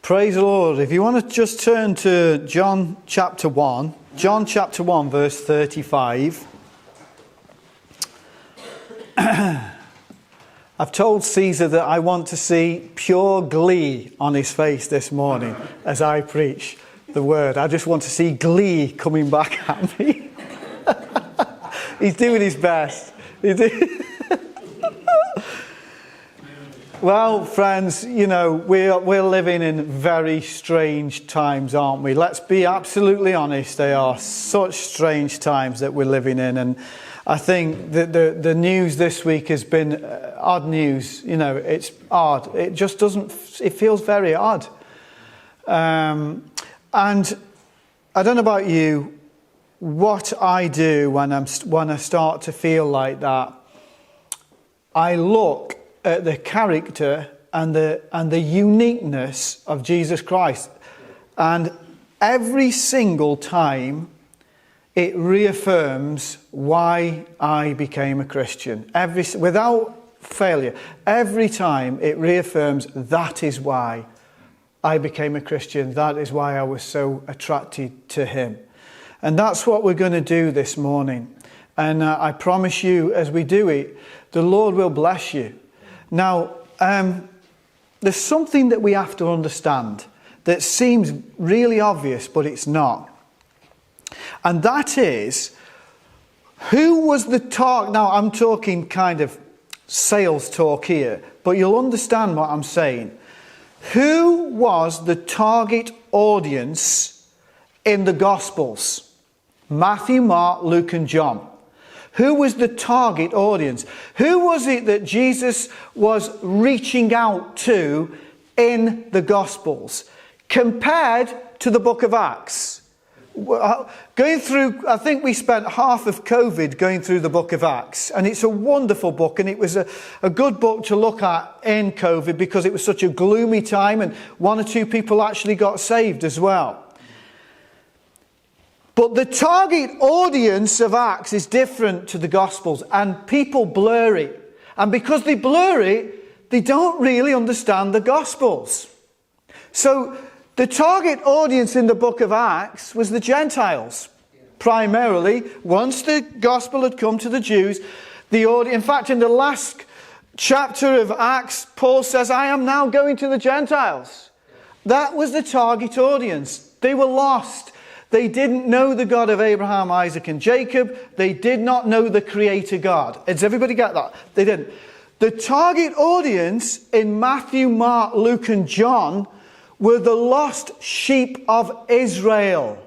Praise the Lord. If you want to just turn to John chapter 1, verse 35. I've told Caesar that I want to see pure glee on his face this morning as I preach the word. I just want to see glee coming back at me. He's doing his best. Well, friends, you know, we're living in very strange times, aren't we? Let's be absolutely honest. They are such strange times that we're living in. And I think that the news this week has been odd news. You know, it's odd. It just doesn't, it feels very odd. And I don't know about you, what I do when I start to feel like that, I look at the character and the uniqueness of Jesus Christ. And every single time it reaffirms why I became a Christian. Without failure. Every time it reaffirms that is why I became a Christian. That is why I was so attracted to him. And that's what we're going to do this morning. And I promise you, as we do it, the Lord will bless you. Now, there's something that we have to understand that seems really obvious, but it's not. And that is, who was the target? Now, I'm talking kind of sales talk here, but you'll understand what I'm saying. Who was the target audience in the Gospels? Matthew, Mark, Luke, and John. Who was the target audience? Who was it that Jesus was reaching out to in the Gospels compared to the book of Acts? Going through, I think we spent half of COVID going through the book of Acts, and it's a wonderful book, and it was a good book to look at in COVID because it was such a gloomy time, and one or two people actually got saved as well. But the target audience of Acts is different to the Gospels, and people blur it. And because they blur it, they don't really understand the Gospels. So the target audience in the book of Acts was the Gentiles. Primarily, once the Gospel had come to the Jews, in fact, in the last chapter of Acts, Paul says, I am now going to the Gentiles. That was the target audience. They were lost. They didn't know the God of Abraham, Isaac, and Jacob. They did not know the Creator God. Does everybody get that? They didn't. The target audience in Matthew, Mark, Luke, and John were the lost sheep of Israel.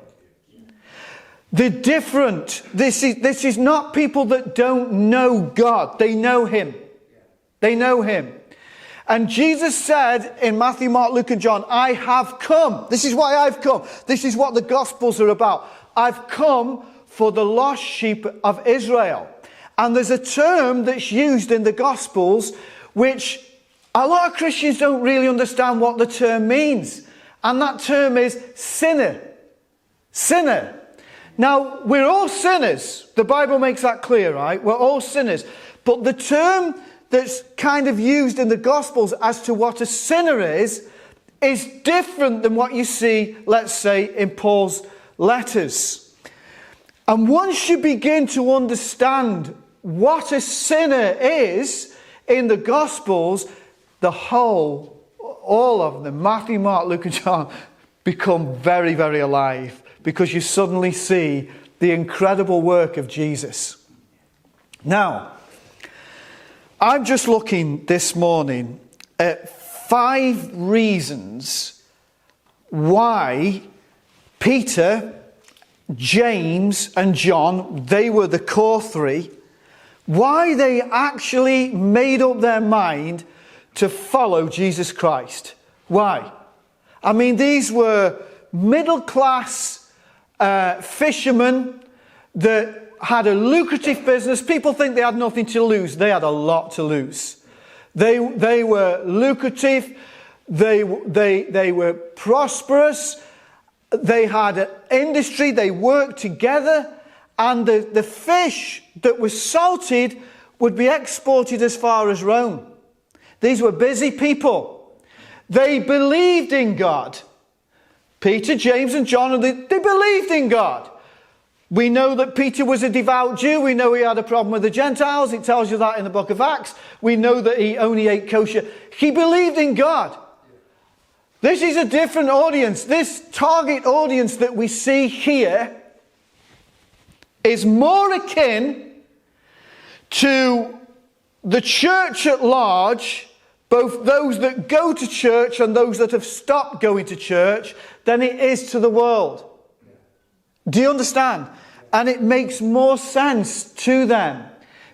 The different. This is not people that don't know God. They know him. They know him. And Jesus said in Matthew, Mark, Luke, and John, I have come. This is why I've come. This is what the Gospels are about. I've come for the lost sheep of Israel. And there's a term that's used in the Gospels which a lot of Christians don't really understand what the term means. And that term is sinner. Sinner. Now, we're all sinners. The Bible makes that clear, right? We're all sinners. But the term that's kind of used in the Gospels as to what a sinner is different than what you see, let's say, in Paul's letters. And once you begin to understand what a sinner is in the Gospels, all of them, Matthew, Mark, Luke, and John, become very, very alive because you suddenly see the incredible work of Jesus. Now, I'm just looking this morning at 5 reasons why Peter, James, and John, they were the core 3, why they actually made up their mind to follow Jesus Christ. Why? I mean, these were middle-class fishermen that had a lucrative business. People think they had nothing to lose. They had a lot to lose. They were lucrative. They were prosperous. They had an industry. They worked together. And the fish that was salted would be exported as far as Rome. These were busy people. They believed in God. Peter, James and John, they believed in God. We know that Peter was a devout Jew. We know he had a problem with the Gentiles. It tells you that in the book of Acts. We know that he only ate kosher. He believed in God. This is a different audience. This target audience that we see here is more akin to the church at large, both those that go to church and those that have stopped going to church, than it is to the world. Do you understand? And it makes more sense to them,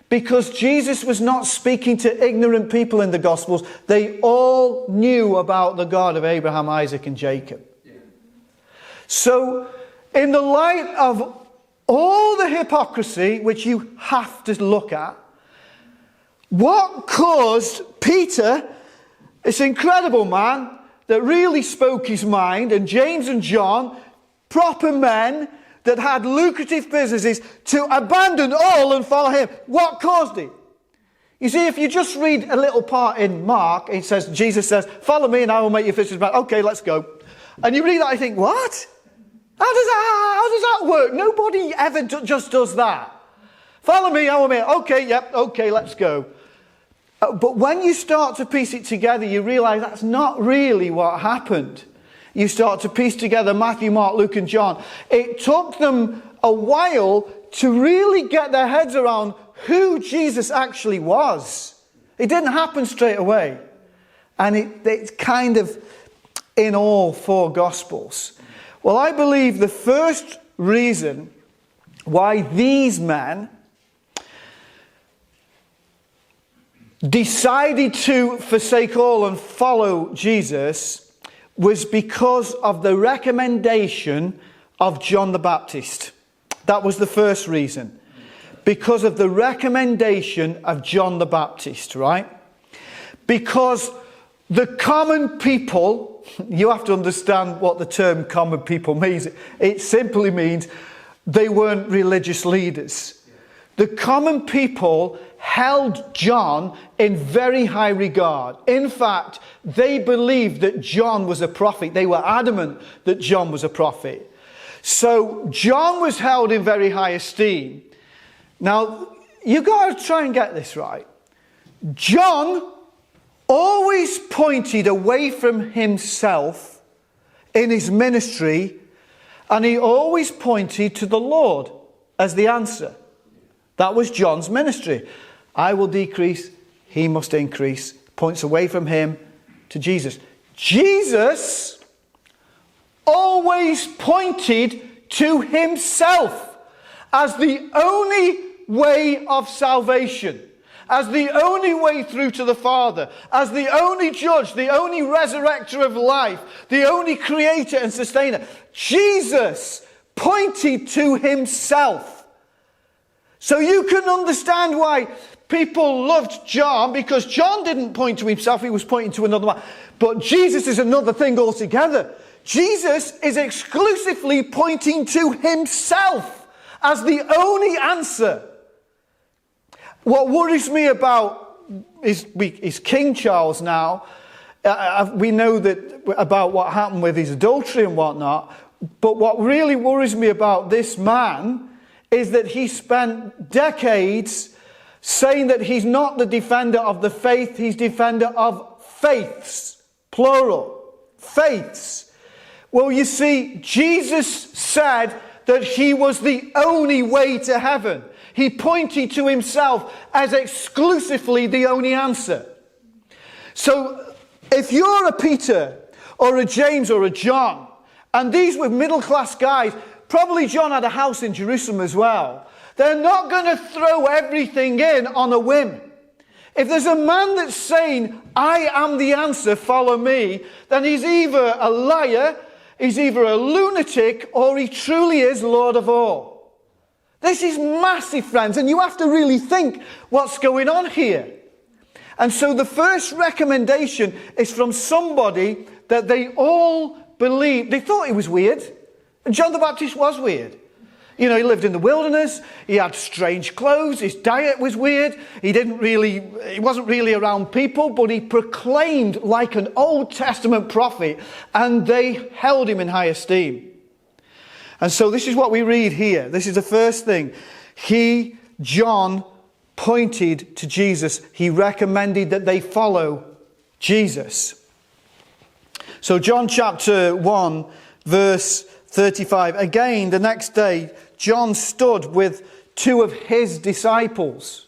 because Jesus was not speaking to ignorant people in the Gospels. They all knew about the God of Abraham, Isaac and Jacob. So in the light of all the hypocrisy, which you have to look at, what caused Peter, this incredible man that really spoke his mind, and James and John, proper men that had lucrative businesses, to abandon all and follow him? What caused it? You see, if you just read a little part in Mark, it says, Jesus says, follow me and I will make you fishers of men. Okay, let's go. And you read that, I think, what? How does that work? Nobody ever just does that. Follow me, I will make. Okay, yep, okay, let's go. But when you start to piece it together, you realize that's not really what happened. You start to piece together Matthew, Mark, Luke and John. It took them a while to really get their heads around who Jesus actually was. It didn't happen straight away. And it's kind of in all four Gospels. Well, I believe the first reason why these men decided to forsake all and follow Jesus was because of the recommendation of John the Baptist. That was the first reason. Because of the recommendation of John the Baptist, right? Because the common people, you have to understand what the term common people means. It simply means they weren't religious leaders. The common people held John in very high regard. In fact, they believed that John was a prophet. They were adamant that John was a prophet. So John was held in very high esteem. Now, you got to try and get this right. John always pointed away from himself in his ministry, and he always pointed to the Lord as the answer. That was John's ministry. I will decrease, he must increase. Points away from him to Jesus. Jesus always pointed to himself as the only way of salvation, as the only way through to the Father, as the only judge, the only resurrector of life, the only creator and sustainer. Jesus pointed to himself. So you can understand why people loved John, because John didn't point to himself, he was pointing to another one. But Jesus is another thing altogether. Jesus is exclusively pointing to himself as the only answer. What worries me about is King Charles now. We know that about what happened with his adultery and whatnot. But what really worries me about this man is that he spent decades saying that he's not the defender of the faith, he's defender of faiths, plural, faiths. Well, you see, Jesus said that he was the only way to heaven. He pointed to himself as exclusively the only answer. So if you're a Peter or a James or a John, and these were middle-class guys, probably John had a house in Jerusalem as well, they're not going to throw everything in on a whim. If there's a man that's saying, I am the answer, follow me, then he's either a liar, he's either a lunatic, or he truly is Lord of all. This is massive, friends, and you have to really think what's going on here. And so the first recommendation is from somebody that they all believed. They thought he was weird. And John the Baptist was weird. You know, he lived in the wilderness. He had strange clothes. His diet was weird. He wasn't really around people, but he proclaimed like an Old Testament prophet, and they held him in high esteem. And so this is what we read here. This is the first thing. John, pointed to Jesus. He recommended that they follow Jesus. So John chapter 1, verse 35. Again, the next day, John stood with two of his disciples.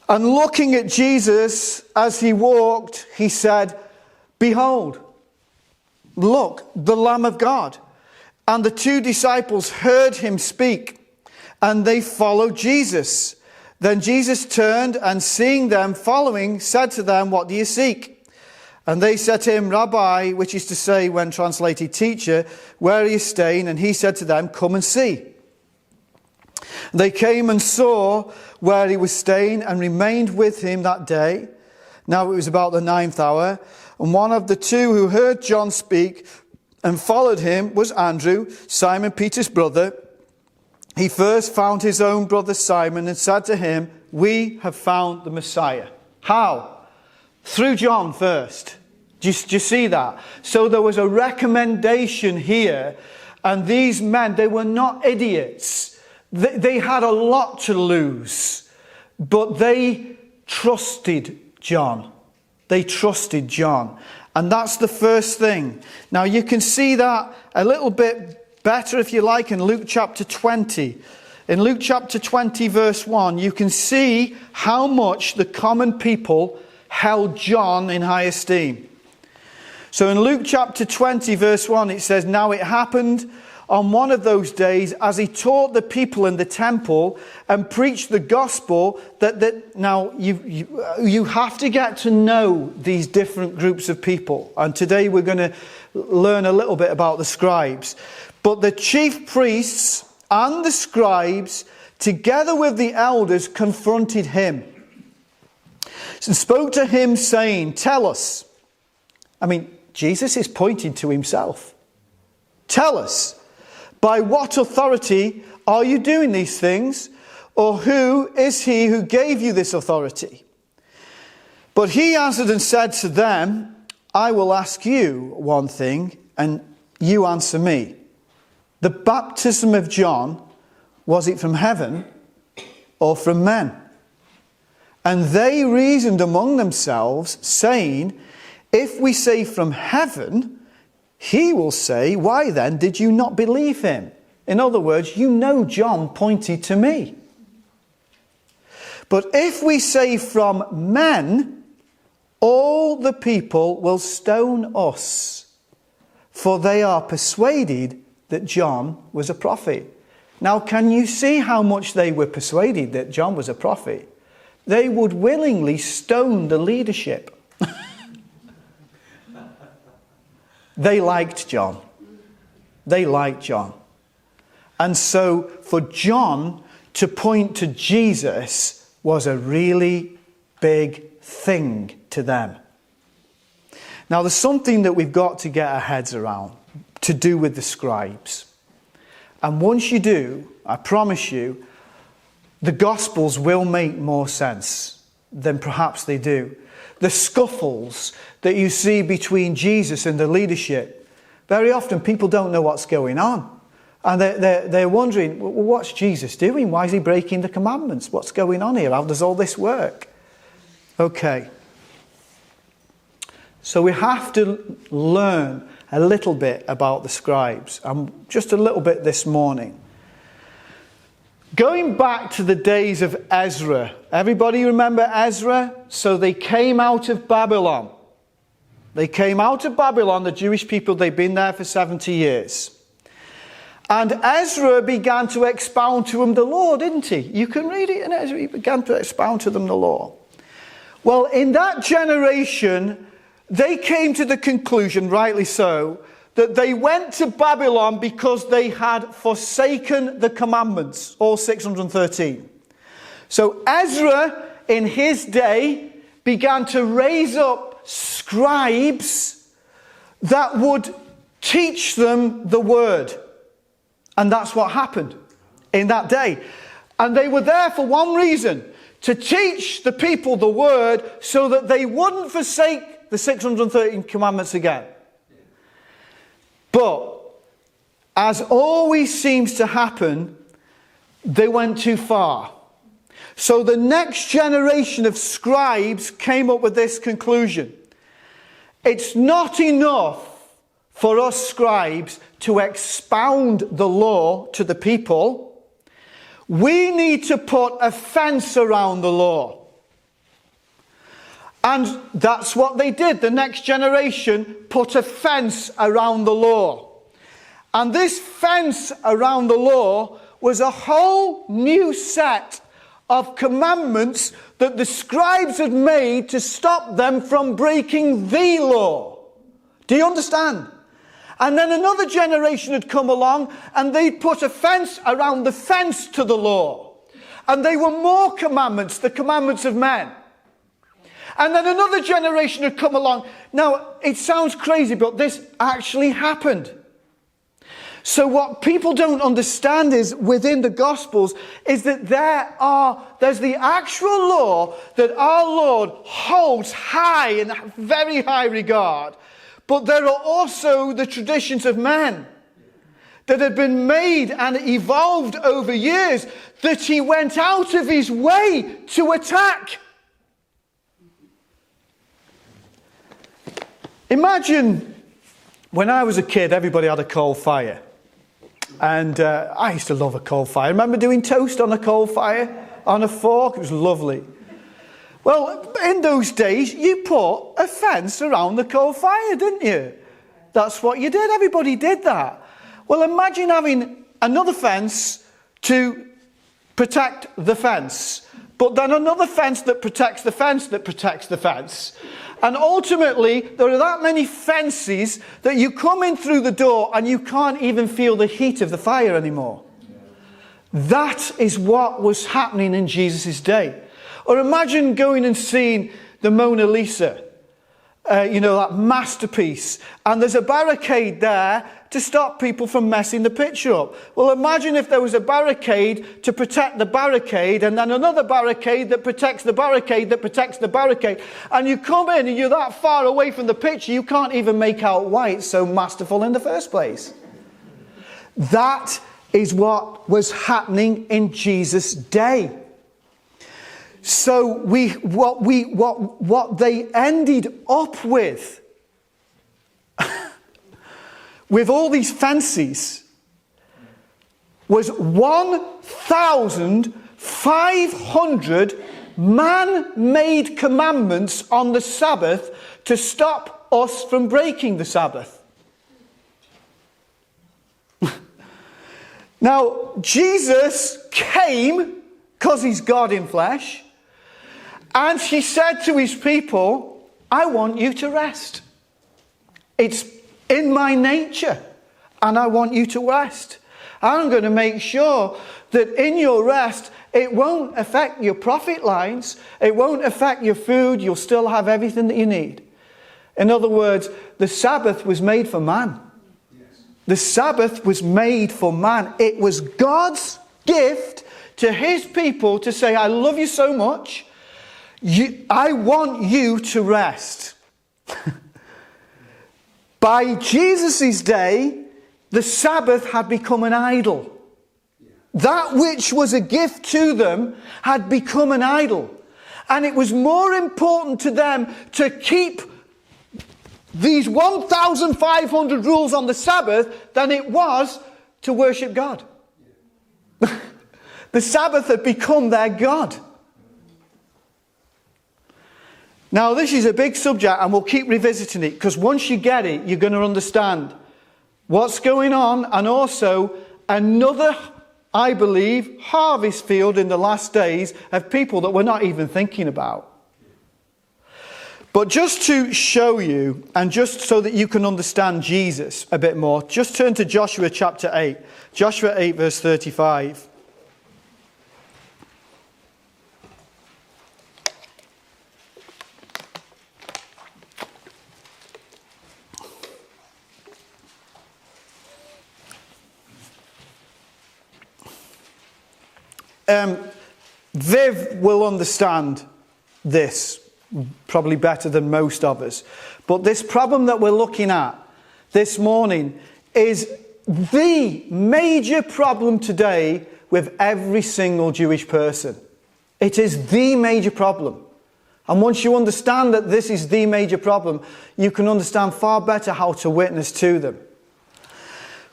And looking at Jesus as he walked, he said, "Behold, look, the Lamb of God." And the two disciples heard him speak, and they followed Jesus. Then Jesus turned, and seeing them following, said to them, "What do you seek?" And they said to him, "Rabbi," which is to say, when translated, "Teacher, where are you staying?" And he said to them, "Come and see." They came and saw where he was staying, and remained with him that day. Now it was about the 9th hour. And one of the two who heard John speak and followed him was Andrew, Simon Peter's brother. He first found his own brother Simon and said to him, "We have found the Messiah." How? Through John first. Do you see that? So there was a recommendation here. And these men, they were not idiots. They had a lot to lose. But they trusted John. They trusted John. And that's the first thing. Now you can see that a little bit better, if you like, in Luke chapter 20. In Luke chapter 20, verse 1, you can see how much the common people held John in high esteem. So in Luke chapter 20, verse 1, it says, "Now it happened on one of those days, as he taught the people in the temple and preached the gospel," now you have to get to know these different groups of people. And today we're going to learn a little bit about the scribes. "But the chief priests and the scribes, together with the elders, confronted him and spoke to him, saying, 'Tell us.'" I mean, Jesus is pointing to himself. "Tell us, by what authority are you doing these things? Or who is he who gave you this authority?" But he answered and said to them, "I will ask you one thing, and you answer me. The baptism of John, was it from heaven or from men?" And they reasoned among themselves, saying, "If we say from heaven, he will say, 'Why then did you not believe him?'" In other words, you know John pointed to me. "But if we say from men, all the people will stone us, for they are persuaded that John was a prophet." Now, can you see how much they were persuaded that John was a prophet? They would willingly stone the leadership. They liked John. They liked John. And so for John to point to Jesus was a really big thing to them. Now there's something that we've got to get our heads around to do with the scribes. And once you do, I promise you, the Gospels will make more sense than perhaps they do. The scuffles that you see between Jesus and the leadership, very often people don't know what's going on. And they're wondering, well, what's Jesus doing? Why is he breaking the commandments? What's going on here? How does all this work? Okay. So we have to learn a little bit about the scribes. Just a little bit this morning. Going back to the days of Ezra. Everybody remember Ezra? So they came out of Babylon. They came out of Babylon, the Jewish people. They'd been there for 70 years. And Ezra began to expound to them the law, didn't he? You can read it in Ezra. He began to expound to them the law. Well, in that generation, they came to the conclusion, rightly so, that they went to Babylon because they had forsaken the commandments, all 613. So Ezra, in his day, began to raise up scribes that would teach them the word. And that's what happened in that day. And they were there for one reason, to teach the people the word so that they wouldn't forsake the 613 commandments again. But, as always seems to happen, they went too far. So the next generation of scribes came up with this conclusion. It's not enough for us scribes to expound the law to the people. We need to put a fence around the law. And that's what they did. The next generation put a fence around the law. And this fence around the law was a whole new set of commandments that the scribes had made to stop them from breaking the law. Do you understand? And then another generation had come along and they'd put a fence around the fence to the law. And they were more commandments, the commandments of men. And then another generation had come along. Now, it sounds crazy, but this actually happened. So what people don't understand is, within the Gospels, is that there's the actual law that our Lord holds high, in very high regard. But there are also the traditions of men that had been made and evolved over years that he went out of his way to attack. Imagine when I was a kid, everybody had a coal fire. And I used to love a coal fire. I remember doing toast on a coal fire, on a fork. It was lovely. Well, in those days, you put a fence around the coal fire, didn't you? That's what you did. Everybody did that. Well, imagine having another fence to protect the fence. But then another fence that protects the fence that protects the fence. And ultimately, there are that many fences that you come in through the door and you can't even feel the heat of the fire anymore. That is what was happening in Jesus' day. Or imagine going and seeing the Mona Lisa, that masterpiece, and there's a barricade there to stop people from messing the picture up. Well, imagine if there was a barricade to protect the barricade, and then another barricade that protects the barricade that protects the barricade. And you come in and you're that far away from the picture, you can't even make out why it's so masterful in the first place. That is what was happening in Jesus' day. So what they ended up with all these fences was 1,500 man-made commandments on the Sabbath to stop us from breaking the Sabbath. Now, Jesus came because he's God in flesh. And he said to his people, I want you to rest. It's in my nature, and I want you to rest. I'm going to make sure that in your rest, it won't affect your profit lines. It won't affect your food. You'll still have everything that you need. In other words, the Sabbath was made for man. The Sabbath was made for man. It was God's gift to his people to say, I love you so much. I want you to rest. By Jesus' day, the Sabbath had become an idol. That which was a gift to them had become an idol. And it was more important to them to keep these 1,500 rules on the Sabbath than it was to worship God. The Sabbath had become their God. Now, this is a big subject, and we'll keep revisiting it, because once you get it, you're going to understand what's going on, and also another, I believe, harvest field in the last days of people that we're not even thinking about. But just to show you, and just so that you can understand Jesus a bit more, just turn to Joshua chapter 8. Joshua 8 verse 35. Viv will understand this probably better than most of us. But this problem that we're looking at this morning is the major problem today with every single Jewish person. It is the major problem. And once you understand that this is the major problem, you can understand far better how to witness to them.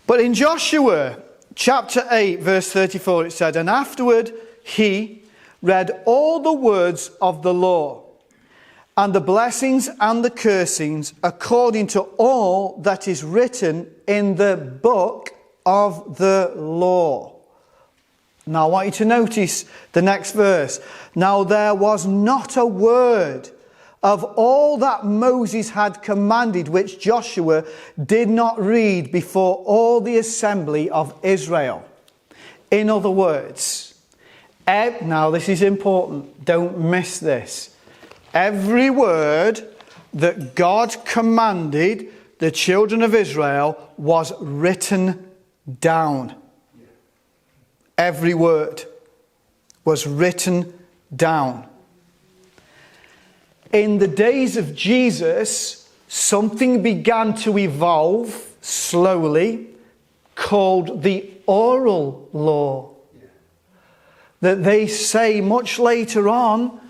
But in Joshua chapter 8, verse 34, it said, "And afterward he read all the words of the law, and the blessings and the cursings according to all that is written in the book of the law." Now I want you to notice the next verse. "Now there was not a word of all that Moses had commanded which Joshua did not read before all the assembly of Israel." In other words, now this is important, don't miss this. Every word that God commanded the children of Israel was written down. Every word was written down. In the days of Jesus, something began to evolve slowly called the oral law. That they say much later on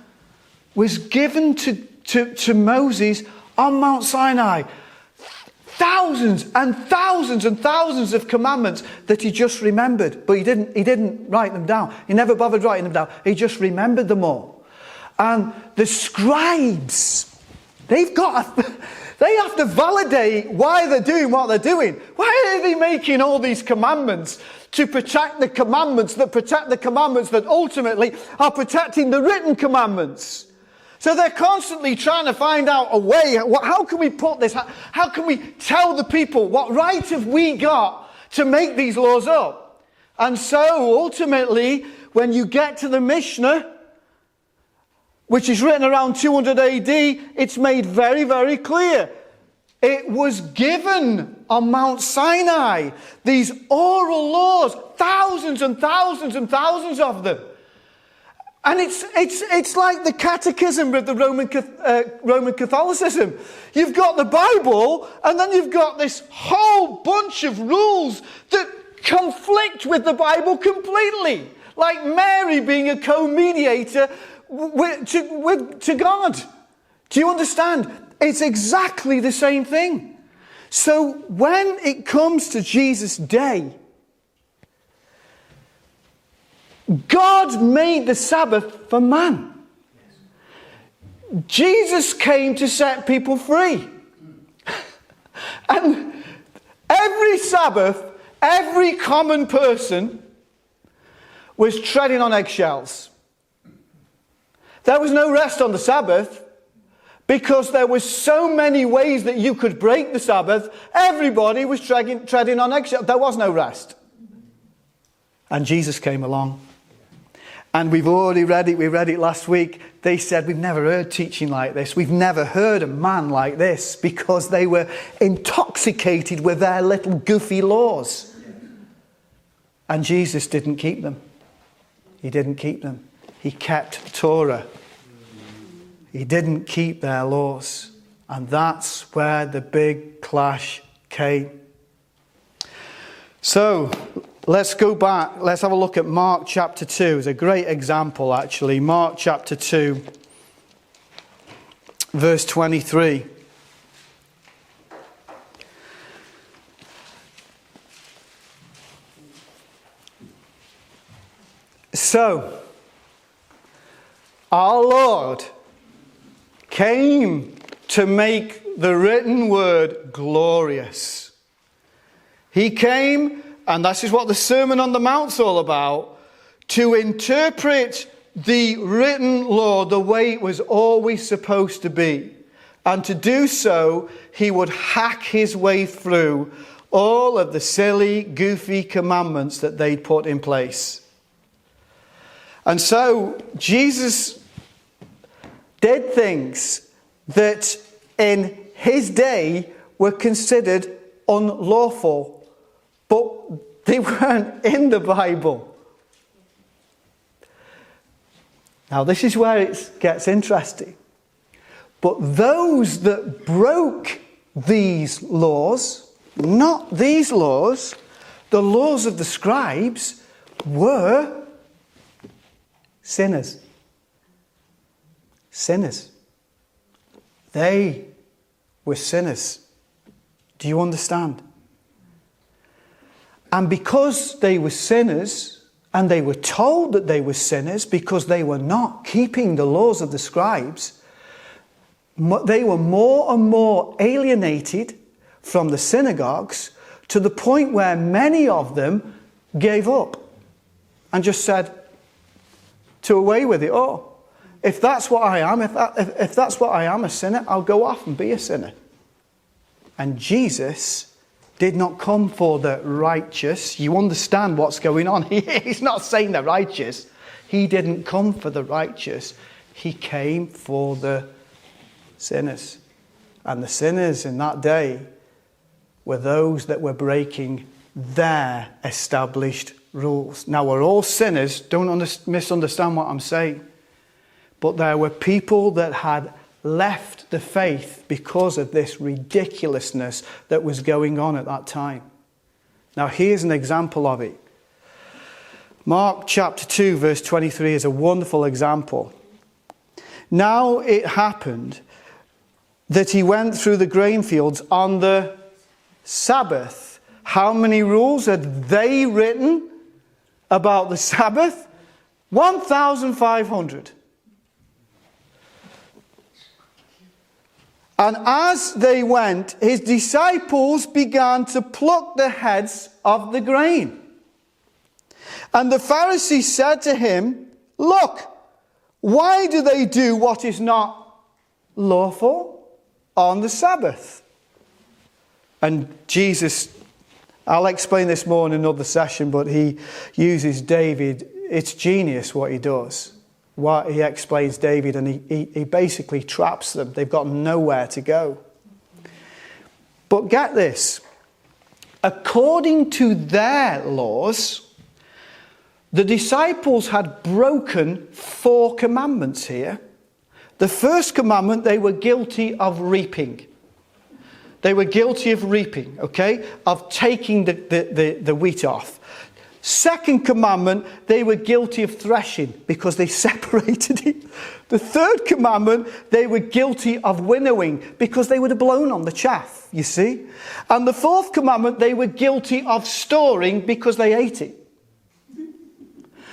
was given to Moses on Mount Sinai. Thousands and thousands and thousands of commandments that he just remembered. But he didn't write them down. He never bothered writing them down. He just remembered them all. And the scribes, they have to validate why they're doing what they're doing. Why are they making all these commandments to protect the commandments that ultimately are protecting the written commandments? So they're constantly trying to find out a way. How can we put this? How can we tell the people what right have we got to make these laws up? And so ultimately, when you get to the Mishnah, which is written around 200 AD, it's made very, very clear. It was given on Mount Sinai, these oral laws, thousands and thousands and thousands of them. And it's like the catechism with the Roman Catholicism. You've got the Bible, and then you've got this whole bunch of rules that conflict with the Bible completely. Like Mary being a co-mediator to God. Do you understand? It's exactly the same thing. So when it comes to Jesus' day, God made the Sabbath for man. Jesus came to set people free. And every Sabbath, every common person was treading on eggshells. There was no rest on the Sabbath because there were so many ways that you could break the Sabbath. Everybody was treading on eggshells. There was no rest. And Jesus came along. And we've already read it. We read it last week. They said, we've never heard teaching like this. We've never heard a man like this, because they were intoxicated with their little goofy laws. And Jesus didn't keep them. He didn't keep them. He kept the Torah. He didn't keep their laws. And that's where the big clash came. So let's go back. Let's have a look at Mark chapter 2. It's a great example, actually. Mark chapter 2, verse 23. So, our Lord came to make the written word glorious. He came, and this is what the Sermon on the Mount's all about, to interpret the written law the way it was always supposed to be. And to do so, he would hack his way through all of the silly, goofy commandments that they'd put in place. And so, Jesus did things that in his day were considered unlawful, but they weren't in the Bible. Now this is where it gets interesting. But those that broke these laws, not these laws, the laws of the scribes, were sinners. Sinners. They were sinners. Do you understand? And because they were sinners, and they were told that they were sinners because they were not keeping the laws of the scribes, they were more and more alienated from the synagogues to the point where many of them gave up and just said, to away with it. Oh, if that's what I am, if that's what I am, a sinner, I'll go off and be a sinner. And Jesus did not come for the righteous. You understand what's going on. He's not saying the righteous. He didn't come for the righteous. He came for the sinners. And the sinners in that day were those that were breaking their established rules. Now, we're all sinners. Don't misunderstand what I'm saying. But there were people that had left the faith because of this ridiculousness that was going on at that time. Now, here's an example of it. Mark chapter 2, verse 23 is a wonderful example. Now it happened that he went through the grain fields on the Sabbath. How many rules had they written about the Sabbath? 1,500. And as they went, his disciples began to pluck the heads of the grain. And the Pharisees said to him, "Look, why do they do what is not lawful on the Sabbath?" And Jesus, I'll explain this more in another session, but he uses David. It's genius what he does. What he explains David, and he basically traps them. They've got nowhere to go. But get this. According to their laws, the disciples had broken 4 commandments here. The first commandment, they were guilty of reaping. They were guilty of reaping, okay? Of taking the wheat off. Second commandment, they were guilty of threshing because they separated it. The third commandment, they were guilty of winnowing because they would have blown on the chaff, you see. And the fourth commandment, they were guilty of storing because they ate it.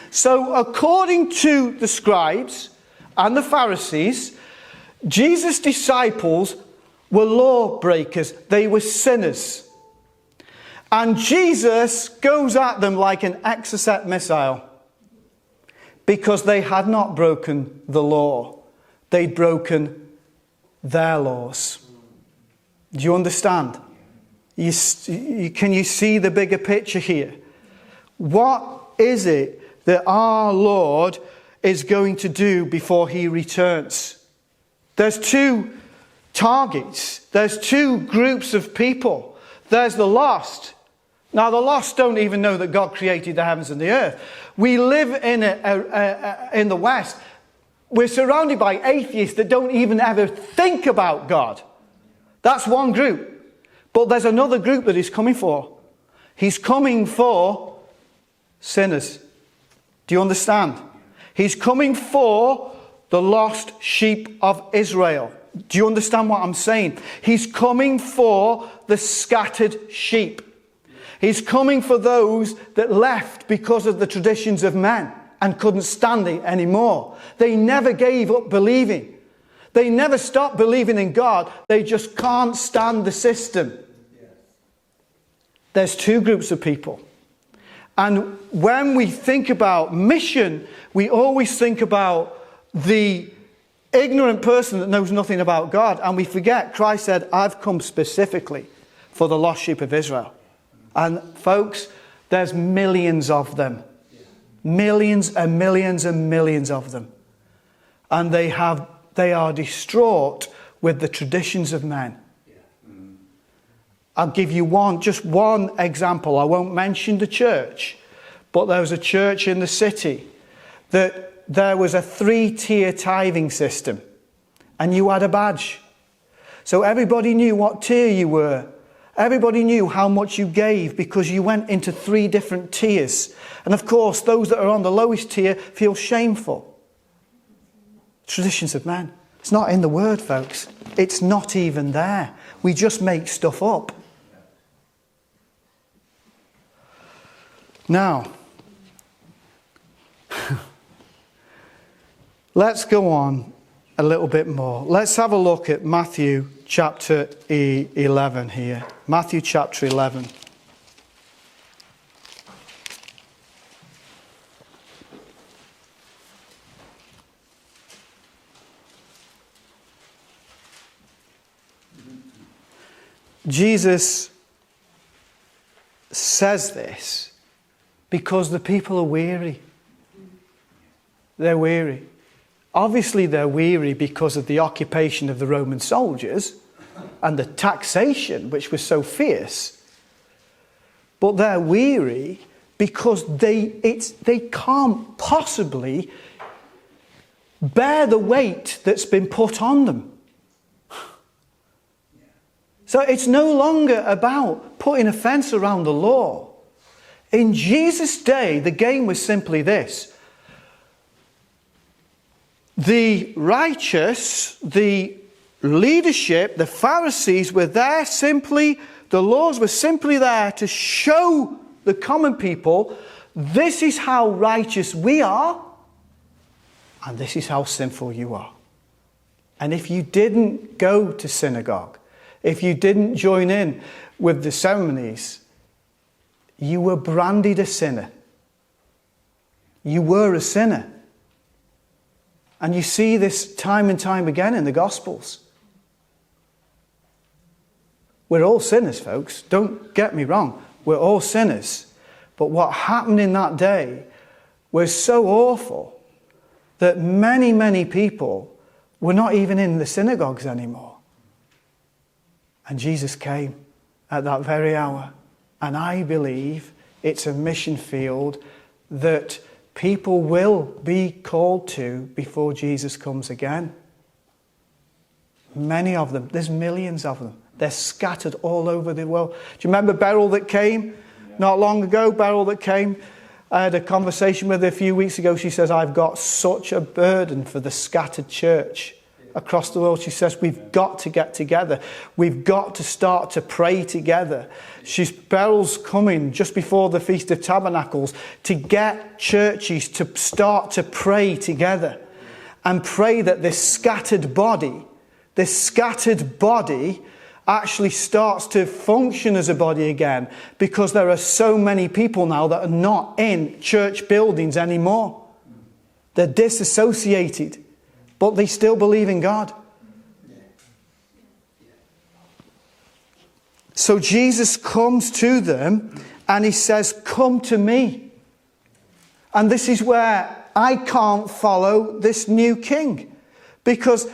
So according to the scribes and the Pharisees, Jesus' disciples were lawbreakers. They were sinners. And Jesus goes at them like an Exocet missile because they had not broken the law. They'd broken their laws. Do you understand? Can you see the bigger picture here? What is it that our Lord is going to do before he returns? There's 2 targets. There's 2 groups of people. There's the lost. Now, the lost don't even know that God created the heavens and the earth. We live in the West. We're surrounded by atheists that don't even ever think about God. That's one group. But there's another group that he's coming for. He's coming for sinners. Do you understand? He's coming for the lost sheep of Israel. Do you understand what I'm saying? He's coming for the scattered sheep. He's coming for those that left because of the traditions of men and couldn't stand it anymore. They never gave up believing. They never stopped believing in God. They just can't stand the system. There's 2 groups of people. And when we think about mission, we always think about the ignorant person that knows nothing about God. And we forget Christ said, "I've come specifically for the lost sheep of Israel." And folks, there's millions of them. Millions and millions and millions of them. And they are distraught with the traditions of men. I'll give you just one example. I won't mention the church, but there was a church in the city that there was a 3-tier tithing system, and you had a badge. So everybody knew what tier you were. Everybody knew how much you gave because you went into 3 different tiers. And of course, those that are on the lowest tier feel shameful. Traditions of men. It's not in the word, folks. It's not even there. We just make stuff up. Now, let's go on a little bit more. Let's have a look at Matthew chapter 11 here. Matthew chapter 11. Jesus says this because the people are weary. They're weary. Obviously, they're weary because of the occupation of the Roman soldiers and the taxation, which was so fierce. But they're weary because they can't possibly bear the weight that's been put on them. So it's no longer about putting a fence around the law. In Jesus' day, the game was simply this. The righteous, the leadership, the Pharisees were there simply, the laws were simply there to show the common people, this is how righteous we are, and this is how sinful you are. And if you didn't go to synagogue, if you didn't join in with the ceremonies, you were branded a sinner. You were a sinner. And you see this time and time again in the Gospels. We're all sinners, folks. Don't get me wrong. We're all sinners. But what happened in that day was so awful that many, many people were not even in the synagogues anymore. And Jesus came at that very hour. And I believe it's a mission field that people will be called to before Jesus comes again. Many of them. There's millions of them. They're scattered all over the world. Do you remember Beryl that came not long ago? Beryl that came. I had a conversation with her a few weeks ago. She says, I've got such a burden for the scattered church across the world. She says, we've got to get together. We've got to start to pray together. Beryl's coming just before the Feast of Tabernacles to get churches to start to pray together and pray that this scattered body actually starts to function as a body again, because there are so many people now that are not in church buildings anymore. They're disassociated. But they still believe in God. So Jesus comes to them and he says, come to me. And this is where I can't follow this new king. Because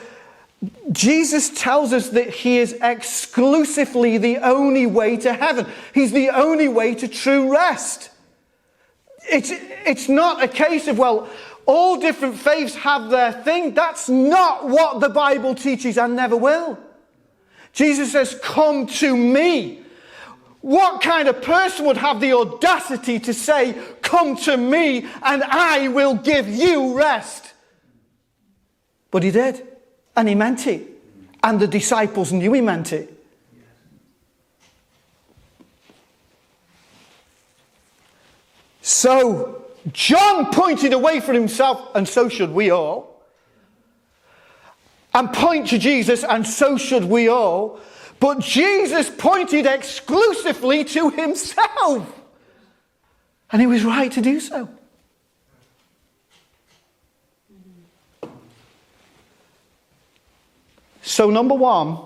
Jesus tells us that he is exclusively the only way to heaven. He's the only way to true rest. It's not a case of, well, all different faiths have their thing. That's not what the Bible teaches and never will. Jesus says, come to me. What kind of person would have the audacity to say, come to me and I will give you rest? But he did. And he meant it. And the disciples knew he meant it. So John pointed away from himself, and so should we all. And point to Jesus, and so should we all. But Jesus pointed exclusively to himself. And he was right to do so. So number one,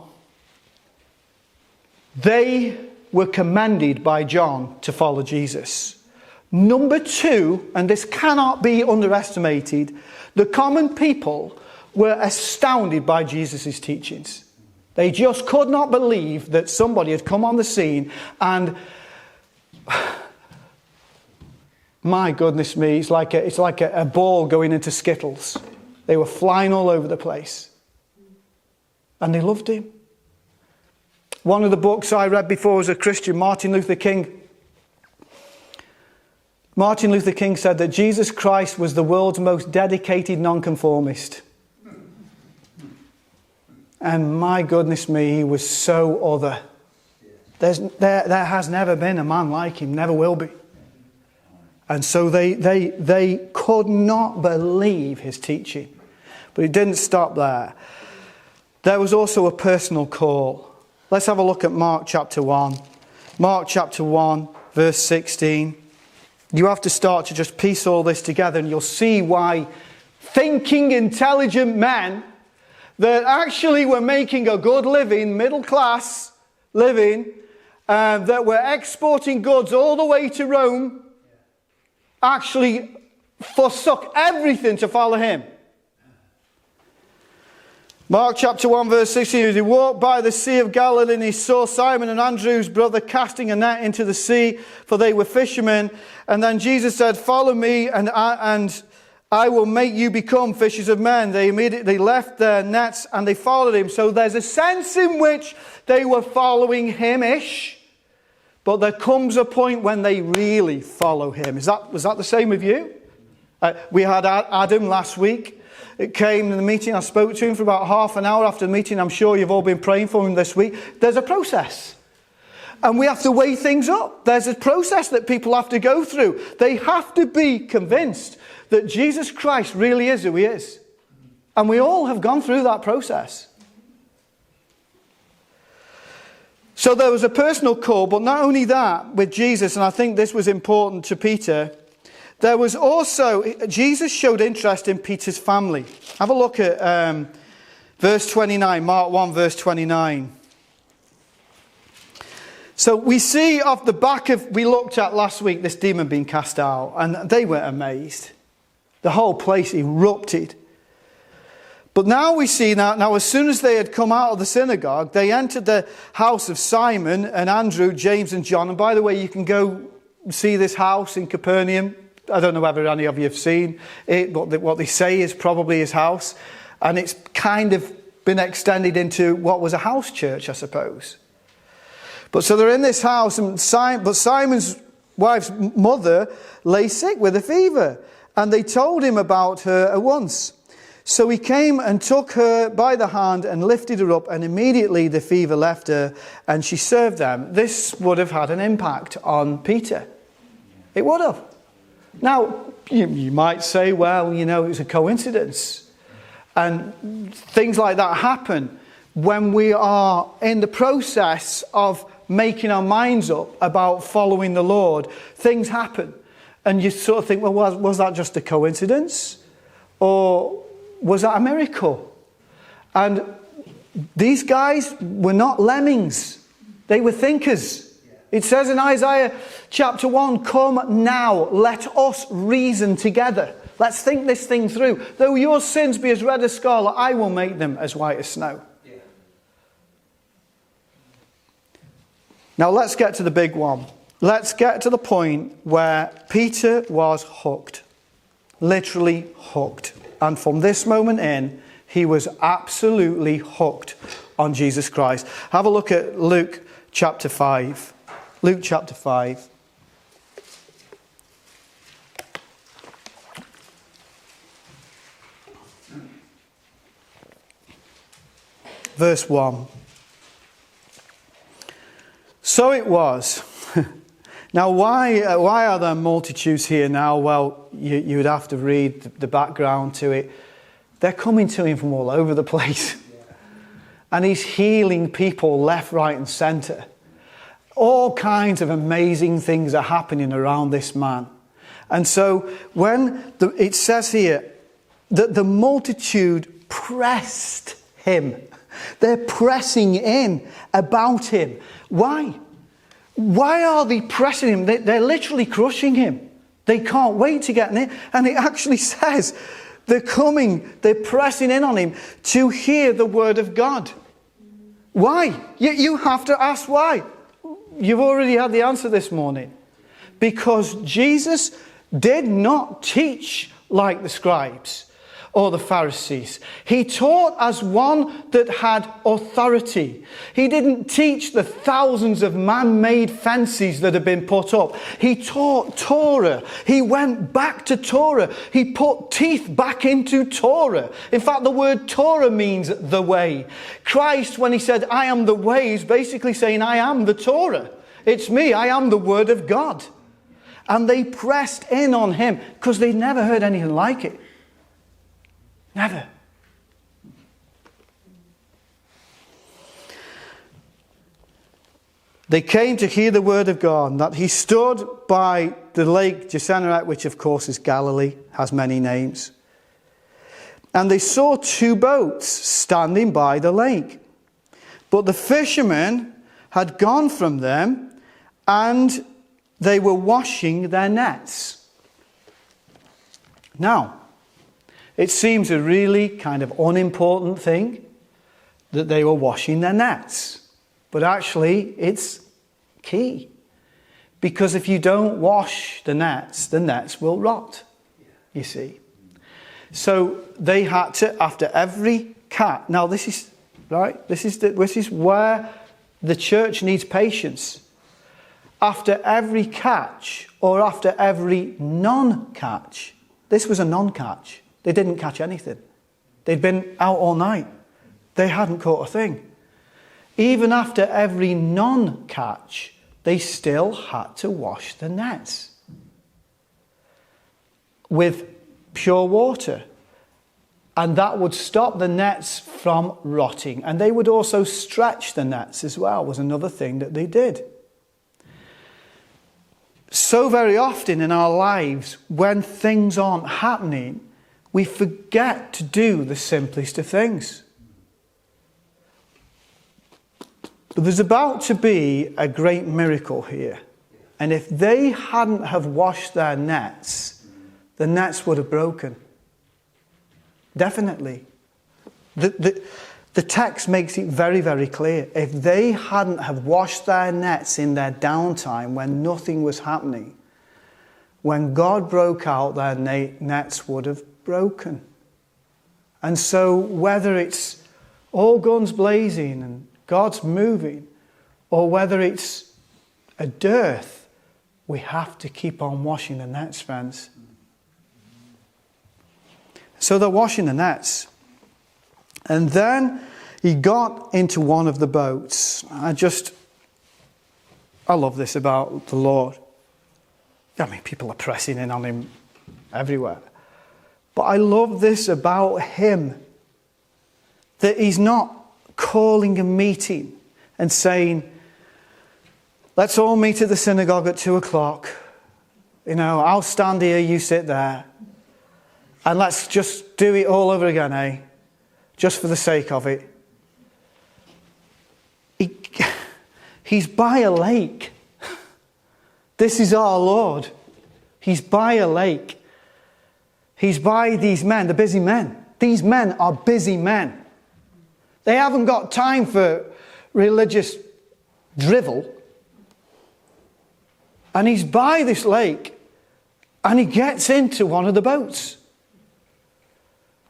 they were commanded by John to follow Jesus. Number two, and this cannot be underestimated, the common people were astounded by Jesus' teachings. They just could not believe that somebody had come on the scene and My goodness me, it's like a ball going into Skittles. They were flying all over the place. And they loved him. One of the books I read before as a Christian, Martin Luther King said that Jesus Christ was the world's most dedicated nonconformist. And my goodness me, he was so other. There has never been a man like him, never will be. And so they could not believe his teaching. But it didn't stop there. There was also a personal call. Let's have a look at Mark chapter 1. Mark chapter 1, verse 16. You have to start to just piece all this together, and you'll see why thinking, intelligent men that actually were making a good living, middle class living, that were exporting goods all the way to Rome, actually forsook everything to follow him. Mark chapter 1 verse 16, as he walked by the Sea of Galilee, and he saw Simon and Andrew's brother casting a net into the sea, for they were fishermen. And then Jesus said, "Follow me, and I will make you become fishers of men." They immediately left their nets and they followed him. So there's a sense in which they were following him-ish, but there comes a point when they really follow him. Was that the same with you? We had Adam last week. It came in the meeting. I spoke to him for about half an hour after the meeting. I'm sure you've all been praying for him this week. There's a process. And we have to weigh things up. There's a process that people have to go through. They have to be convinced that Jesus Christ really is who he is. And we all have gone through that process. So there was a personal call, but not only that with Jesus, and I think this was important to Peter, there was also, Jesus showed interest in Peter's family. Have a look at verse 29, Mark 1 verse 29. So we see off the back of, we looked at last week, this demon being cast out, and they were amazed. The whole place erupted. But now we see, now as soon as they had come out of the synagogue, they entered the house of Simon and Andrew, James and John. And by the way, you can go see this house in Capernaum. I don't know whether any of you have seen it, but what they say is probably his house. And it's kind of been extended into what was a house church, I suppose. But so they're in this house, but Simon's wife's mother lay sick with a fever. And they told him about her at once. So he came and took her by the hand and lifted her up, and immediately the fever left her, and she served them. This would have had an impact on Peter. It would have. Now, you might say, well, it was a coincidence. And things like that happen when we are in the process of making our minds up about following the Lord. Things happen. And you sort of think, well, was that just a coincidence? Or was that a miracle? And these guys were not lemmings. They were thinkers. It says in Isaiah chapter 1, "Come now, let us reason together. Let's think this thing through. Though your sins be as red as scarlet, I will make them as white as snow." Yeah. Now let's get to the big one. Let's get to the point where Peter was hooked. Literally hooked. And from this moment in, he was absolutely hooked on Jesus Christ. Have a look at Luke chapter 5. Luke chapter 5. Verse 1. So it was. Now, why are there multitudes here now? Well, you would have to read the background to it. They're coming to him from all over the place. And he's healing people left, right and centre. All kinds of amazing things are happening around this man. And so when it says here that the multitude pressed him. They're pressing in about him. Why? Why are they pressing him? They're literally crushing him. They can't wait to get in. And it actually says they're pressing in on him to hear the word of God. Why? You have to ask why. You've already had the answer this morning. Because Jesus did not teach like the scribes or the Pharisees. He taught as one that had authority. He didn't teach the thousands of man-made fences that have been put up. He taught Torah. He went back to Torah. He put teeth back into Torah. In fact, the word Torah means the way. Christ, when he said, I am the way, is basically saying, I am the Torah. It's me. I am the Word of God. And they pressed in on him because they'd never heard anything like it. Never. They came to hear the word of God, and that he stood by the lake Gennesaret, which of course is Galilee, has many names. And they saw two boats standing by the lake. But the fishermen had gone from them, and they were washing their nets. Now, it seems a really kind of unimportant thing that they were washing their nets. But actually, it's key. Because if you don't wash the nets will rot, you see. So they had to, after every catch. Now this is, right, this is where the church needs patience. After every catch, or after every non-catch. This was a non-catch. They didn't catch anything. They'd been out all night. They hadn't caught a thing. Even after every non-catch, they still had to wash the nets with pure water. And that would stop the nets from rotting. And they would also stretch the nets as well, was another thing that they did. So very often in our lives, when things aren't happening, we forget to do the simplest of things. But there's about to be a great miracle here. And if they hadn't have washed their nets, the nets would have broken. Definitely. The text makes it very, very clear. If they hadn't have washed their nets in their downtime when nothing was happening, when God broke out, their nets would have broken. And so whether it's all guns blazing and God's moving, or whether it's a dearth, we have to keep on washing the nets, friends. So they're washing the nets. And then he got into one of the boats. I love this about the Lord. I mean, people are pressing in on him everywhere. But I love this about him, that he's not calling a meeting and saying, let's all meet at the synagogue at 2:00. I'll stand here, you sit there. And let's just do it all over again, just for the sake of it. He's by a lake. This is our Lord. He's by a lake. He's by these men, the busy men. These men are busy men. They haven't got time for religious drivel. And he's by this lake, and he gets into one of the boats.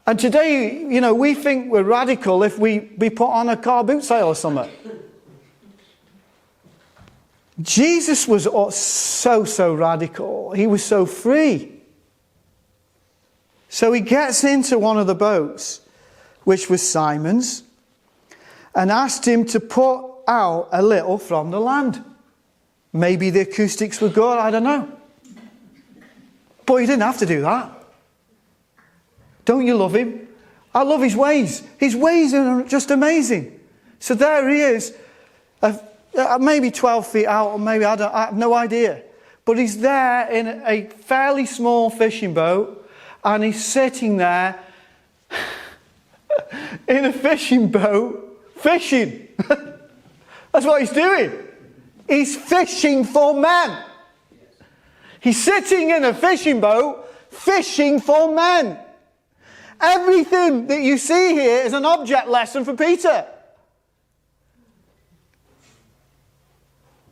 And today, we think we're radical if we put on a car boot sale or something. Jesus was so radical. He was so free. So he gets into one of the boats, which was Simon's, and asked him to put out a little from the land. Maybe the acoustics were good, I don't know. But he didn't have to do that. Don't you love him? I love his ways. His ways are just amazing. So there he is, maybe 12 feet out, or maybe, I have no idea. But he's there in a fairly small fishing boat, and he's sitting there in a fishing boat, fishing. That's what he's doing. He's fishing for men. He's sitting in a fishing boat, fishing for men. Everything that you see here is an object lesson for Peter.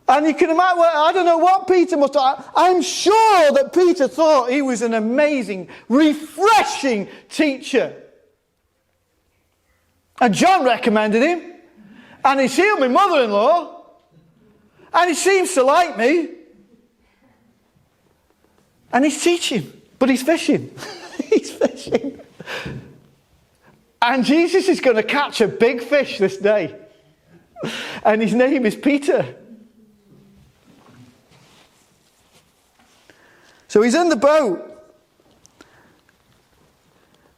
And you can imagine, I don't know what Peter must have. I'm sure that Peter thought he was an amazing, refreshing teacher. And John recommended him. And he's healed my mother-in-law. And he seems to like me. And he's teaching. But he's fishing. He's fishing. And Jesus is going to catch a big fish this day. And his name is Peter. So he's in the boat.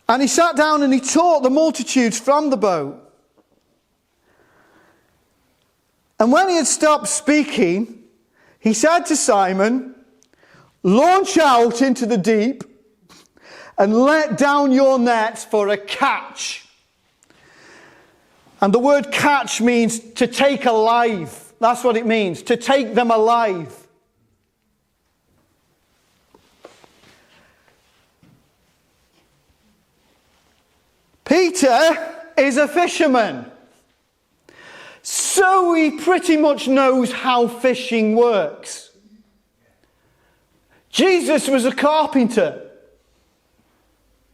And he sat down and he taught the multitudes from the boat. And when he had stopped speaking, he said to Simon, "Launch out into the deep and let down your nets for a catch." And the word catch means to take alive. That's what it means, to take them alive. Peter is a fisherman. So he pretty much knows how fishing works. Jesus was a carpenter.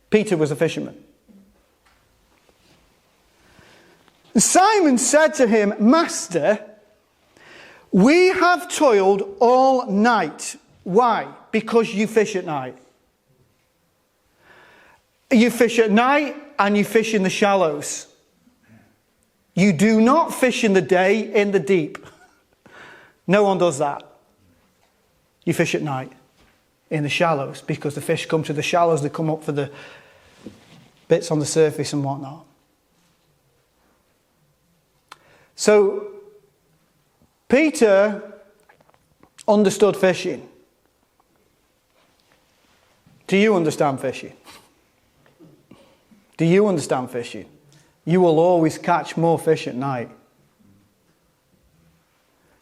Peter was a fisherman. Simon said to him, "Master, we have toiled all night." Why? Because you fish at night. You fish at night and you fish in the shallows. You do not fish in the day in the deep. No one does that. You fish at night in the shallows because the fish come to the shallows. They come up for the bits on the surface and whatnot. So Peter understood fishing. Do you understand fishing? Do you understand fishing? You will always catch more fish at night.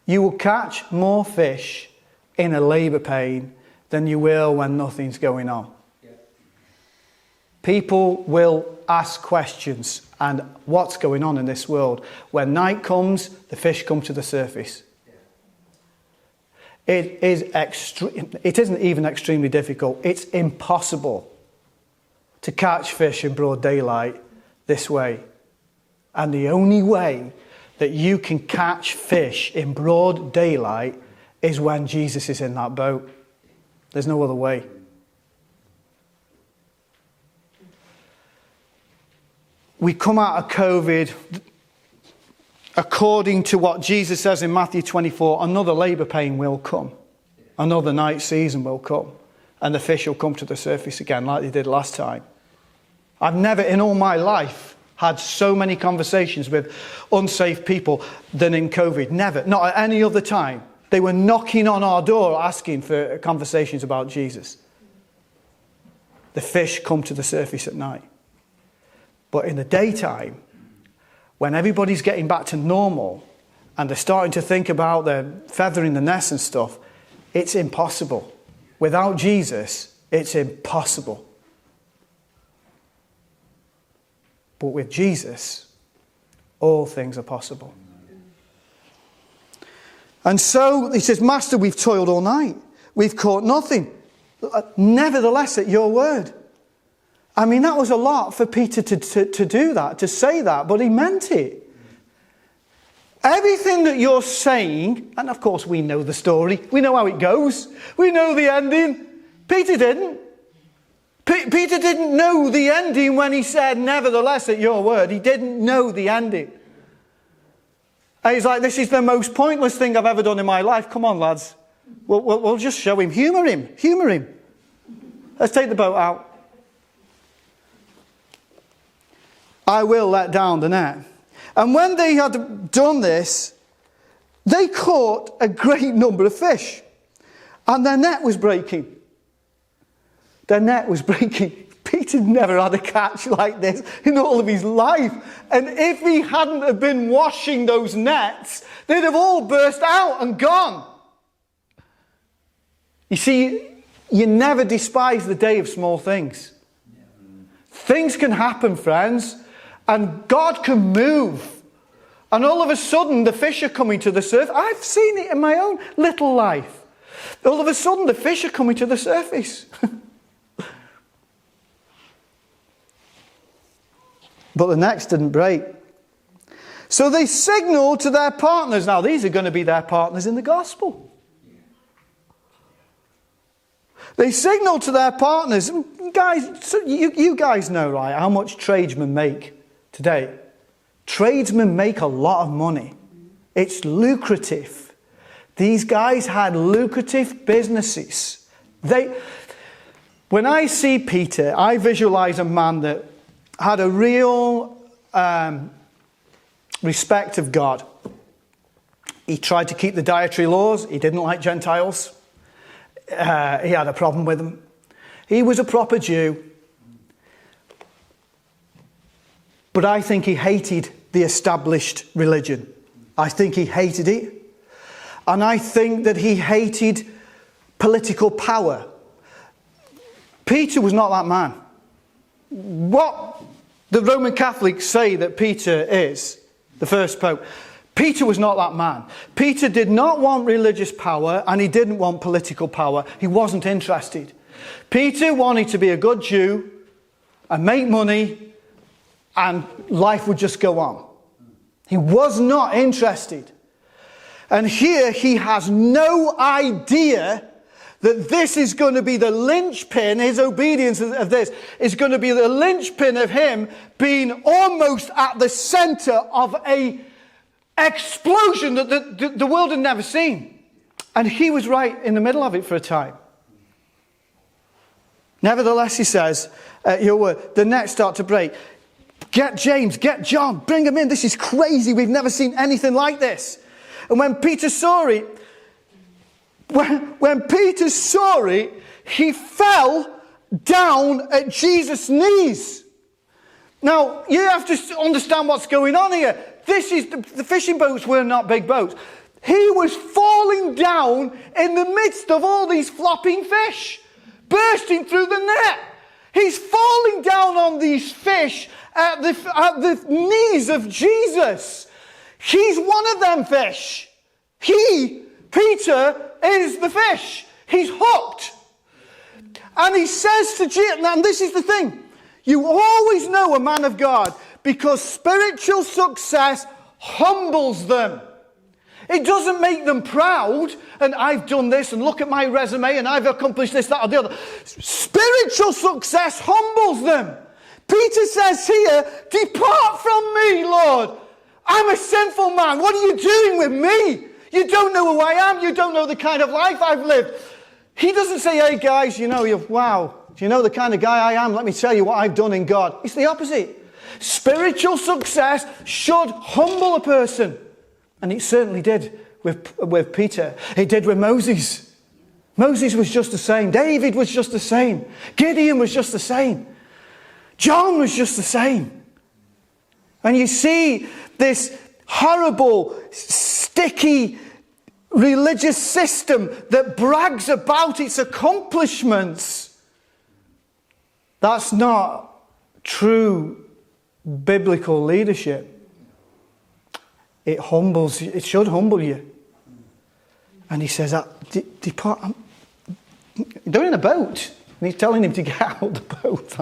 You will catch more fish in a labour pain than you will when nothing's going on. Yeah. People will ask questions and what's going on in this world. When night comes, the fish come to the surface. Yeah. It isn't even extremely difficult. It's impossible to catch fish in broad daylight this way. And the only way that you can catch fish in broad daylight is when Jesus is in that boat. There's no other way. We come out of COVID, according to what Jesus says in Matthew 24, another labour pain will come. Another night season will come. And the fish will come to the surface again like they did last time. I've never in all my life had so many conversations with unsafe people than in COVID. Never. Not at any other time. They were knocking on our door asking for conversations about Jesus. The fish come to the surface at night. But in the daytime, when everybody's getting back to normal and they're starting to think about their feathering the nest and stuff, it's impossible. Without Jesus, it's impossible. But with Jesus, all things are possible. And so he says, "Master, we've toiled all night. We've caught nothing. Nevertheless, at your word." I mean, that was a lot for Peter to do that, to say that, but he meant it. Everything that you're saying, and of course we know the story, we know how it goes, we know the ending. Peter didn't. Peter didn't know the ending when he said, "Nevertheless, at your word." He didn't know the ending. And he's like, "This is the most pointless thing I've ever done in my life. Come on, lads. We'll just show him. Humour him. Humour him. Let's take the boat out. I will let down the net." And when they had done this, they caught a great number of fish. And their net was breaking. Their net was breaking. Peter never had a catch like this in all of his life. And if he hadn't have been washing those nets, they'd have all burst out and gone. You see, you never despise the day of small things. Things can happen, friends, and God can move. And all of a sudden, the fish are coming to the surface. I've seen it in my own little life. All of a sudden, the fish are coming to the surface. But the nets didn't break. So they signaled to their partners. Now, these are going to be their partners in the gospel. They signaled to their partners. Guys, so you guys know, right, how much tradesmen make today. Tradesmen make a lot of money. It's lucrative. These guys had lucrative businesses. When I see Peter, I visualize a man that had a real respect of God. He tried to keep the dietary laws. He didn't like Gentiles. He had a problem with them. He was a proper Jew. But I think he hated the established religion. I think he hated it. And I think that he hated political power. Peter was not that man. What the Roman Catholics say that Peter is, the first pope, Peter was not that man. Peter did not want religious power, and he didn't want political power. He wasn't interested. Peter wanted to be a good Jew and make money, and life would just go on. He was not interested. And here he has no idea that this is going to be the linchpin, his obedience of this is going to be the linchpin of him being almost at the center of a explosion that the world had never seen. And he was right in the middle of it for a time. Nevertheless, he says, your word, the nets start to break. Get James, get John, bring them in. This is crazy. We've never seen anything like this. And when Peter saw it, when Peter saw it, he fell down at Jesus' knees. Now, you have to understand what's going on here. This is the fishing boats were not big boats. He was falling down in the midst of all these flopping fish, bursting through the net. He's falling down on these fish at the knees of Jesus. He's one of them fish. Peter, is the fish. He's hooked. And he says to Jesus, and this is the thing, you always know a man of God because spiritual success humbles them. It doesn't make them proud, and I've done this, and look at my resume, and I've accomplished this, that, or the other. Spiritual success humbles them. Peter says here, depart from me, Lord. I'm a sinful man. What are you doing with me? You don't know who I am. You don't know the kind of life I've lived. He doesn't say, hey guys, wow, do you know the kind of guy I am? Let me tell you what I've done in God. It's the opposite. Spiritual success should humble a person. And it certainly did with Peter. It did with Moses. Moses was just the same. David was just the same. Gideon was just the same. John was just the same. And you see this horrible, sticky religious system that brags about its accomplishments. That's not true biblical leadership. It humbles you. It should humble you. And he says, depart. They're in a boat. And he's telling him to get out of the boat.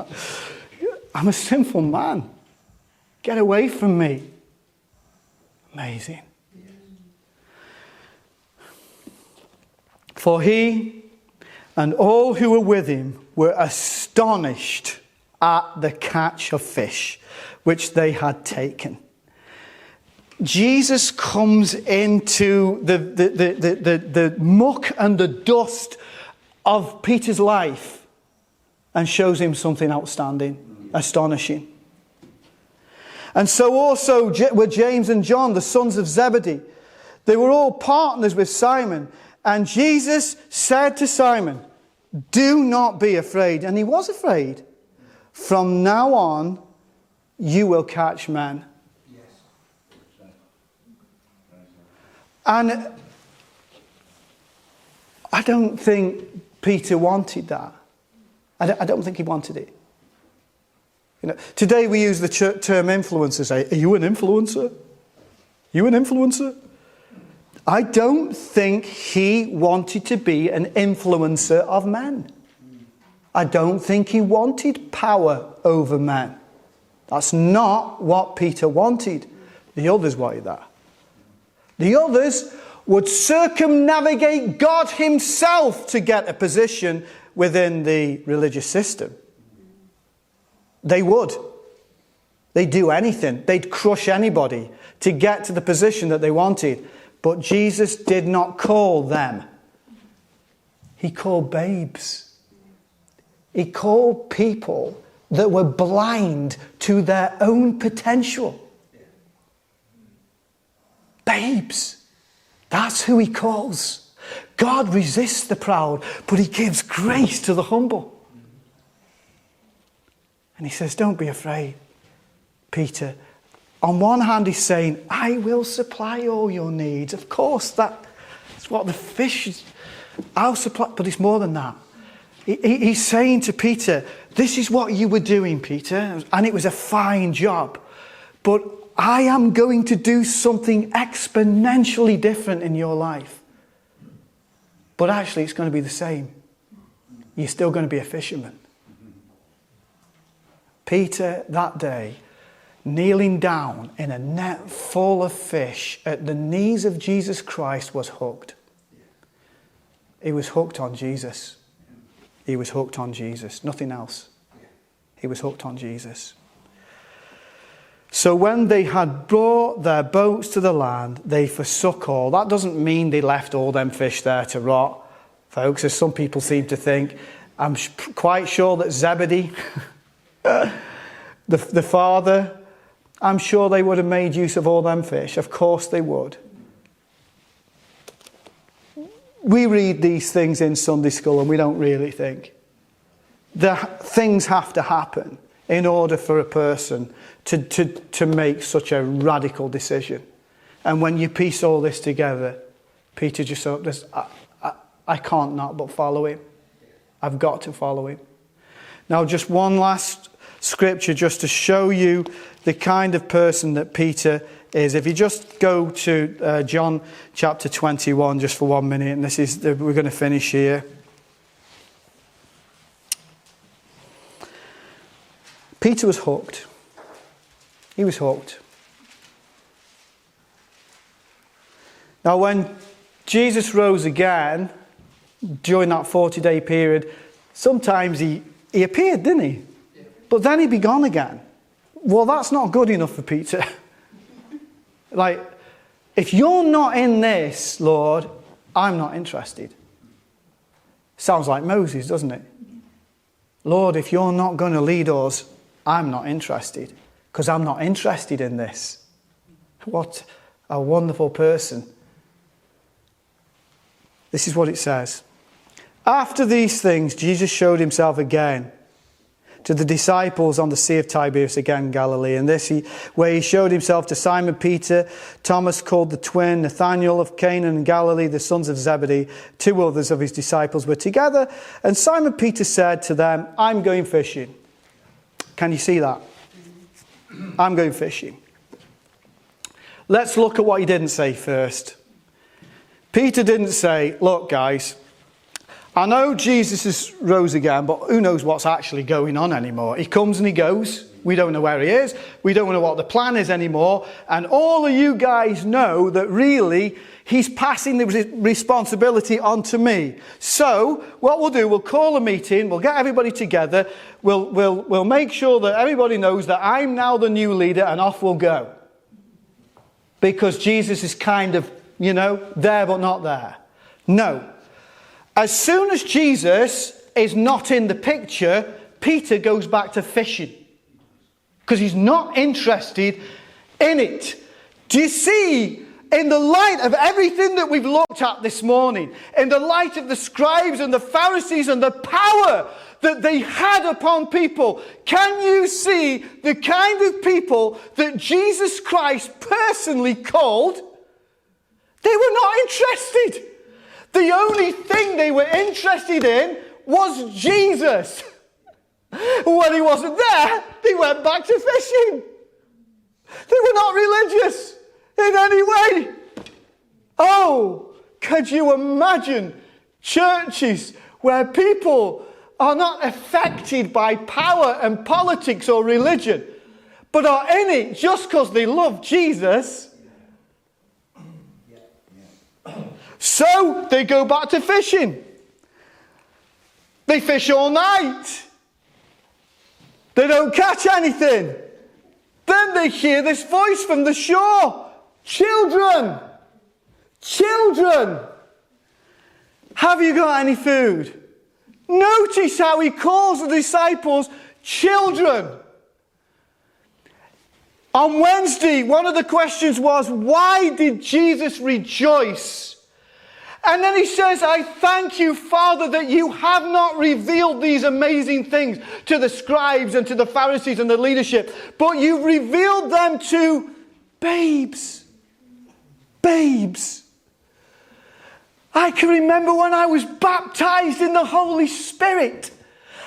I'm a sinful man. Get away from me. Amazing. For he and all who were with him were astonished at the catch of fish which they had taken. Jesus comes into the muck and the dust of Peter's life and shows him something outstanding, astonishing. And so also were James and John, the sons of Zebedee. They were all partners with Simon. And Jesus said to Simon, do not be afraid. And he was afraid. From now on, you will catch men. And I don't think Peter wanted that. I don't think he wanted it. Today we use the term influencer. Say, are you an influencer? You an influencer? I don't think he wanted to be an influencer of men. I don't think he wanted power over men. That's not what Peter wanted. The others wanted that. The others would circumnavigate God himself to get a position within the religious system. They would. They'd do anything. They'd crush anybody to get to the position that they wanted. But Jesus did not call them. He called babes. He called people that were blind to their own potential. Babes. That's who he calls. God resists the proud, but he gives grace to the humble. And he says, don't be afraid, Peter. On one hand, he's saying, I will supply all your needs. Of course, that's what the fish is. I'll supply, but it's more than that. He's saying to Peter, this is what you were doing, Peter, and it was a fine job. But I am going to do something exponentially different in your life. But actually, it's going to be the same. You're still going to be a fisherman. Peter, that day, kneeling down in a net full of fish at the knees of Jesus Christ, was hooked. He was hooked on Jesus. He was hooked on Jesus. Nothing else. He was hooked on Jesus. So when they had brought their boats to the land, they forsook all. That doesn't mean they left all them fish there to rot, folks, as some people seem to think. I'm quite sure that Zebedee, the father, I'm sure they would have made use of all them fish. Of course they would. We read these things in Sunday school and we don't really think. Things have to happen in order for a person to make such a radical decision. And when you piece all this together, Peter just thought, I can't not but follow him. I've got to follow him. Now, just one last scripture just to show you the kind of person that Peter is. If you just go to John chapter 21 just for 1 minute, and we're going to finish here. Peter was hooked. He was hooked. Now, when Jesus rose again, during that 40-day period, sometimes he appeared, didn't he? But then he'd be gone again. Well, that's not good enough for Peter. Like, if you're not in this, Lord, I'm not interested. Sounds like Moses, doesn't it? Lord, if you're not going to lead us, I'm not interested. Because I'm not interested in this. What a wonderful person. This is what it says. After these things, Jesus showed himself again to the disciples on the Sea of Tiberias, again Galilee. And where he showed himself to Simon Peter, Thomas called the twin, Nathanael of Cana and Galilee, the sons of Zebedee. 2 others of his disciples were together. And Simon Peter said to them, I'm going fishing. Can you see that? I'm going fishing. Let's look at what he didn't say first. Peter didn't say, look guys, I know Jesus has rose again, but who knows what's actually going on anymore? He comes and he goes. We don't know where he is. We don't know what the plan is anymore. And all of you guys know that really he's passing the responsibility on to me. So what we'll do, we'll call a meeting. We'll get everybody together. We'll make sure that everybody knows that I'm now the new leader, and off we'll go. Because Jesus is kind of, there but not there. No. As soon as Jesus is not in the picture, Peter goes back to fishing. Because he's not interested in it. Do you see, in the light of everything that we've looked at this morning, in the light of the scribes and the Pharisees and the power that they had upon people, can you see the kind of people that Jesus Christ personally called? They were not interested. The only thing they were interested in was Jesus. When he wasn't there, they went back to fishing. They were not religious. in any way. Oh, could you imagine churches where people are not affected by power and politics or religion, but are in it just because they love Jesus? So they go back to fishing. They fish all night. They don't catch anything. Then they hear this voice from the shore. Children! Children! Have you got any food? Notice how he calls the disciples children. On Wednesday, one of the questions was, why did Jesus rejoice? And then he says, I thank you, Father, that you have not revealed these amazing things to the scribes and to the Pharisees and the leadership, but you've revealed them to babes. Babes. I can remember when I was baptized in the Holy Spirit.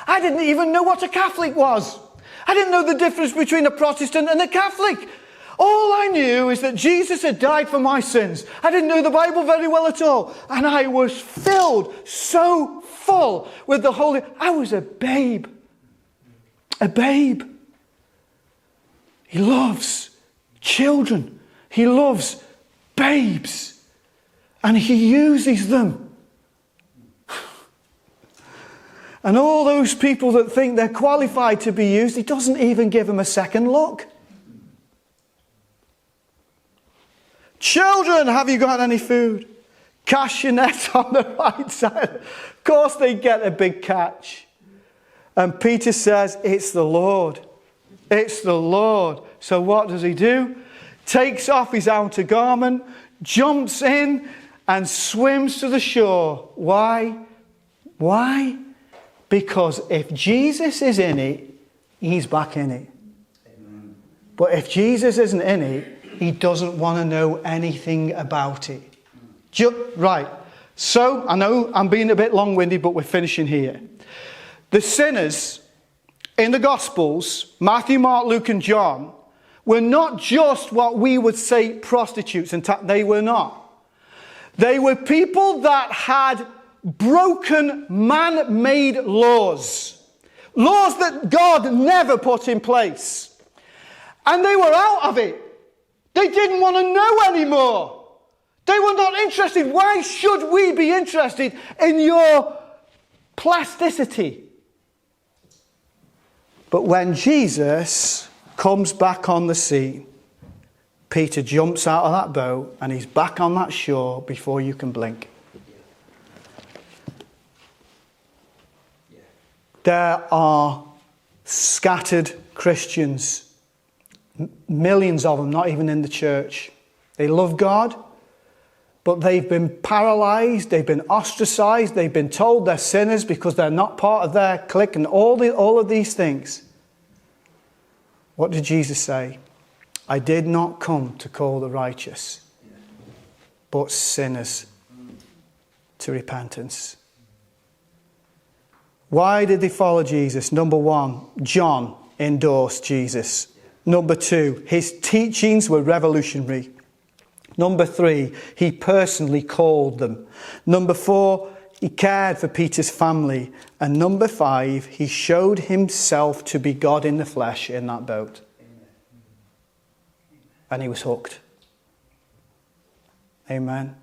I didn't even know what a Catholic was. I didn't know the difference between a Protestant and a Catholic. All I knew is that Jesus had died for my sins. I didn't know the Bible very well at all. And I was filled, so full with the Holy... I was a babe. A babe. He loves children. He loves babes. And he uses them. And all those people that think they're qualified to be used, he doesn't even give them a second look. Children, have you got any food? Cast your net on the right side. Of course they get a big catch. And Peter says, it's the Lord. It's the Lord. So what does he do? Takes off his outer garment, jumps in and swims to the shore. Why? Why? Because if Jesus is in it, he's back in it. Amen. But if Jesus isn't in it, he doesn't want to know anything about it. Right. So, I know I'm being a bit long-winded, but we're finishing here. The sinners in the Gospels, Matthew, Mark, Luke, and John, were not just what we would say prostitutes. In fact, they were not. They were people that had broken man-made laws. Laws that God never put in place. And they were out of it. They didn't want to know anymore. They were not interested. Why should we be interested in your plasticity? But when Jesus comes back on the scene, Peter jumps out of that boat and he's back on that shore before you can blink. There are scattered Christians, millions of them, not even in the church. They love God, but they've been paralyzed, they've been ostracized, they've been told they're sinners because they're not part of their clique and all of these things. What did Jesus say? I did not come to call the righteous, but sinners to repentance. Why did they follow Jesus? Number one, John endorsed Jesus. Number two, his teachings were revolutionary. Number three, he personally called them. Number four, he cared for Peter's family. And number five, he showed himself to be God in the flesh in that boat. And he was hooked. Amen.